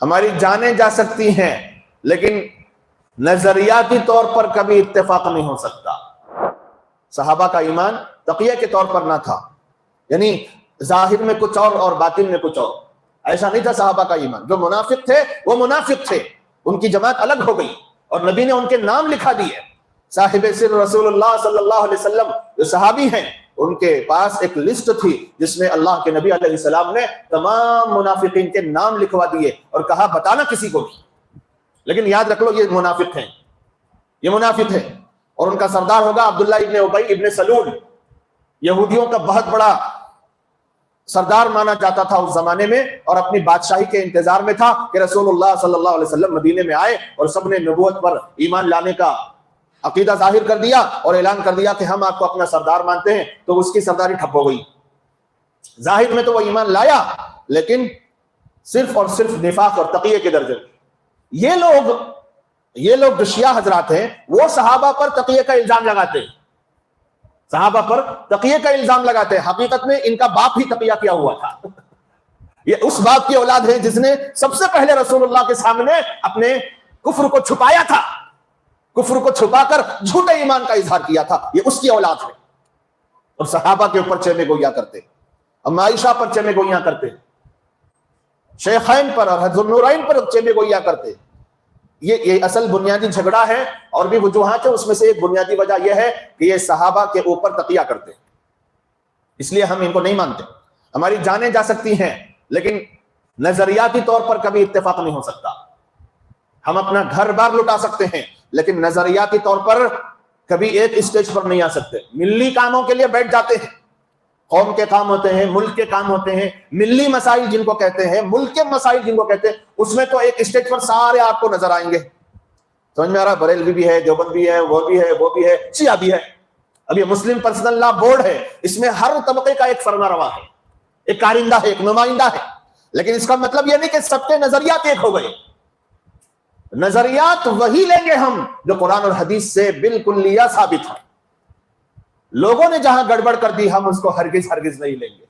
ہماری جانیں جا سکتی ہیں لیکن نظریاتی طور پر کبھی اتفاق نہیں ہو سکتا۔ صحابہ کا ایمان تقیہ کے طور پر نہ تھا، یعنی ظاہر میں کچھ اور باطن میں کچھ اور، ایسا نہیں تھا صحابہ کا ایمان۔ جو منافق تھے وہ منافق تھے، ان کی جماعت الگ ہو گئی اور نبی نے ان کے نام لکھا دیے۔ صاحب سر رسول اللہ صلی اللہ علیہ وسلم جو صحابی ہیں، ان کے پاس ایک لسٹ تھی جس میں اللہ کے نبی علیہ السلام نے تمام منافقین کے نام لکھوا دیے اور کہا بتانا کسی کو بھی، لیکن یاد رکھ لو یہ منافق ہیں، یہ منافق ہیں۔ اور ان کا سردار ہوگا عبداللہ ابن ابی ابن سلول، یہودیوں کا بہت بڑا سردار مانا جاتا تھا اس زمانے میں، اور اپنی بادشاہی کے انتظار میں تھا کہ رسول اللہ صلی اللہ علیہ وسلم مدینے میں آئے اور سب نے نبوت پر ایمان لانے کا عقیدہ ظاہر کر دیا اور اعلان کر دیا کہ ہم آپ کو اپنا سردار مانتے ہیں، تو اس کی سرداری ٹھپ ہو گئی۔ ظاہر میں تو وہ ایمان لایا لیکن صرف اور صرف نفاق اور تقیہ کے درجے میں۔ یہ لوگ جو شیعہ حضرات ہیں وہ صحابہ پر تقیہ کا الزام لگاتے ہیں، صحابہ پر تقیہ کا الزام لگاتے ہیں، حقیقت میں ان کا باپ ہی تقیہ کیا ہوا تھا۔ یہ اس باپ کی اولاد ہے جس نے سب سے پہلے رسول اللہ کے سامنے اپنے کفر کو چھپایا تھا، کفر کو چھپا کر جھوٹے ایمان کا اظہار کیا تھا، یہ اس کی اولاد ہے۔ اور صحابہ کے اوپر چیمے گویا کرتے، ام عائشہ پر چیمے گویا کرتے، شیخین پر اور حضرت النورین پر چیمے گویا کرتے۔ یہ اصل بنیادی جھگڑا ہے، اور بھی وجوہات ہیں، اس میں سے ایک بنیادی وجہ یہ ہے کہ یہ صحابہ کے اوپر تقیہ کرتے، اس لیے ہم ان کو نہیں مانتے۔ ہماری جانیں جا سکتی ہیں لیکن نظریاتی طور پر کبھی اتفاق نہیں ہو سکتا۔ ہم اپنا گھر بار لٹا سکتے ہیں لیکن نظریاتی طور پر کبھی ایک اسٹیج پر نہیں آ سکتے۔ ملی کاموں کے لیے بیٹھ جاتے ہیں، قوم کے کام ہوتے ہیں، ملک کے کام ہوتے ہیں، ملی مسائل جن کو کہتے ہیں، ملک کے مسائل جن کو کہتے ہیں، اس میں تو ایک اسٹیج پر سارے آپ کو نظر آئیں گے۔ سمجھ میں آ رہا؟ بریلوی بھی ہے، دیوبند بھی ہے، وہ بھی ہے، وہ بھی ہے، شیعہ بھی ہے۔ اب یہ مسلم پرسنل لا بورڈ ہے، اس میں ہر طبقے کا ایک فرما روا ہے، ایک کارندہ ہے، ایک نمائندہ ہے، لیکن اس کا مطلب یہ نہیں کہ سب کے نظریات ایک ہو گئے۔ نظریات وہی لیں گے ہم جو قرآن اور حدیث سے بالکل ثابت ہے۔ لوگوں نے جہاں گڑبڑ کر دی ہم اس کو ہرگز نہیں لیں گے۔